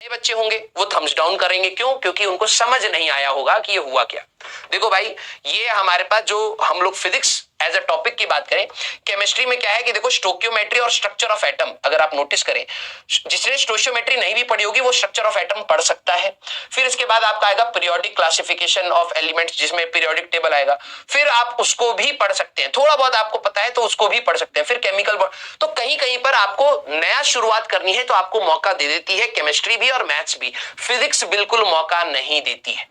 बच्चे होंगे वो थम्स डाउन करेंगे। क्यों? क्योंकि उनको समझ नहीं आया होगा कि ये हुआ क्या। देखो भाई, ये हमारे पास जो हम लोग फिजिक्स एज अ टॉपिक की बात करें, केमिस्ट्री में क्या है कि देखो स्टोक्योमेट्री और स्ट्रक्चर ऑफ एटम अगर आप नोटिस करें, जिसने स्टोशियोमेट्री नहीं भी पढ़ी होगी वो स्ट्रक्चर ऑफ एटम पढ़ सकता है। फिर इसके बाद आपका आएगा पीरियोडिक क्लासिफिकेशन ऑफ एलिमेंट्स, जिसमें पीरियोडिक टेबल आएगा, फिर आप उसको भी पढ़ सकते हैं, थोड़ा बहुत आपको पता है तो उसको भी पढ़ सकते हैं। फिर केमिकल तो कहीं कहीं पर आपको नया शुरुआत करनी है तो आपको मौका दे देती है केमिस्ट्री भी और मैथ्स भी, फिजिक्स बिल्कुल मौका नहीं देती है।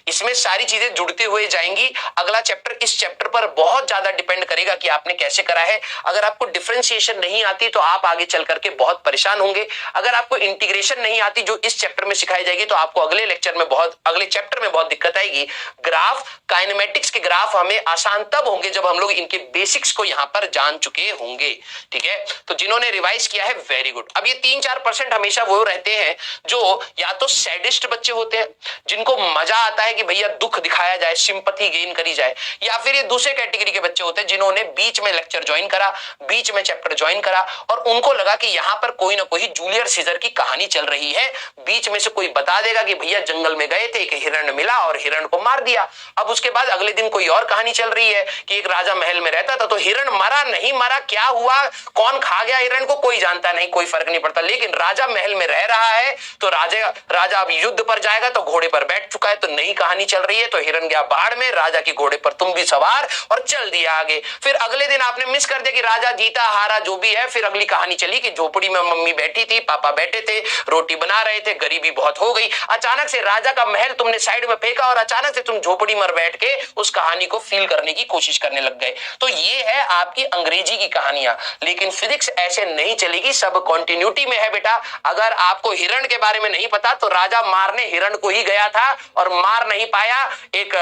इसमें सारी चीजें जुड़ते हुए जाएंगी। अगला चैप्टर इस चैप्टर पर बहुत ज्यादा डिपेंड करेगा कि आपने कैसे करा है। अगर आपको डिफरेंशिएशन नहीं आती तो आप आगे चल करके बहुत परेशान होंगे। अगर आपको इंटीग्रेशन नहीं आती जो इस चैप्टर में सिखाई जाएगी तो आपको अगले चैप्टर में बहुत दिक्कत आएगी। ग्राफ, काइनेमेटिक्स के ग्राफ हमें आसान तब होंगे जब हम लोग इनके बेसिक्स को यहां पर जान चुके होंगे। ठीक है, तो जिन्होंने रिवाइज किया है वेरी गुड। अब ये 3-4% हमेशा वो रहते हैं जो या तो सैडिस्ट बच्चे होते हैं जिनको मजा आता है कि भैया दुख दिखाया जाए, सिंपैथी गेन करी जाए, या फिर ये दूसरे कैटेगरी के बच्चे होते हैं जिन्होंने बीच में लेक्चर ज्वाइन करा, बीच में चैप्टर ज्वाइन करा और उनको लगा कि यहां पर कोई ना कोई जूलियस सीजर की कहानी चल रही है। बीच में से कोई बता देगा कि भैया जंगल में गए थे, एक हिरण मिला और हिरण को मार दिया। अब उसके बाद अगले दिन कोई और कहानी चल रही है कि एक राजा महल में रहता था तो हिरण मरा नहीं मरा, क्या हुआ, कौन खा गया हिरण को, कोई जानता नहीं, कोई फर्क नहीं पड़ता। लेकिन राजा महल में रह रहा है तो राजा अब युद्ध पर जाएगा तो घोड़े पर बैठ चुका है, तो नई कहानी चल रही है। तो हिरण गया बाढ़ में, राजा के घोड़े पर तुम भी सवार और चल दिया आगे। फिर अगले दिन आपने मिस कर दिया कि राजा जीता हारा जो भी है, फिर अगली कहानी चली कि झोपड़ी में मम्मी बैठी थी, पापा बैठे थे, रोटी बना रहे थे, गरीबी बहुत हो गई। अचानक से राजा का महल तुमने साइड में फेंका और अचानक से तुम झोपड़ी में बैठ के उस कहानी को फील करने की कोशिश करने लग गए। तो ये है आपकी अंग्रेजी की कहानियां। लेकिन फिजिक्स ऐसे नहीं चलेगी, सब कंटिन्यूटी में है बेटा। अगर आपको हिरण के बारे में नहीं पता तो राजा मारने हिरण को ही गया था और मार नहीं पाया, एक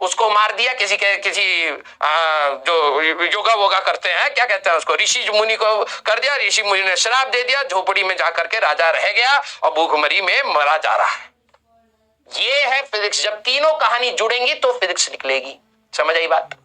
उसको मार दिया, किसी जो योगा वोगा करते हैं, क्या कहते हैं उसको, ऋषि मुनि को कर दिया, ऋषि मुनि ने श्राप दे दिया, झोपड़ी में जाकर के राजा रह गया और भूखमरी में मरा जा रहा है। ये है फिजिक्स। जब तीनों कहानी जुड़ेंगी तो फिजिक्स निकलेगी। समझ आई बात?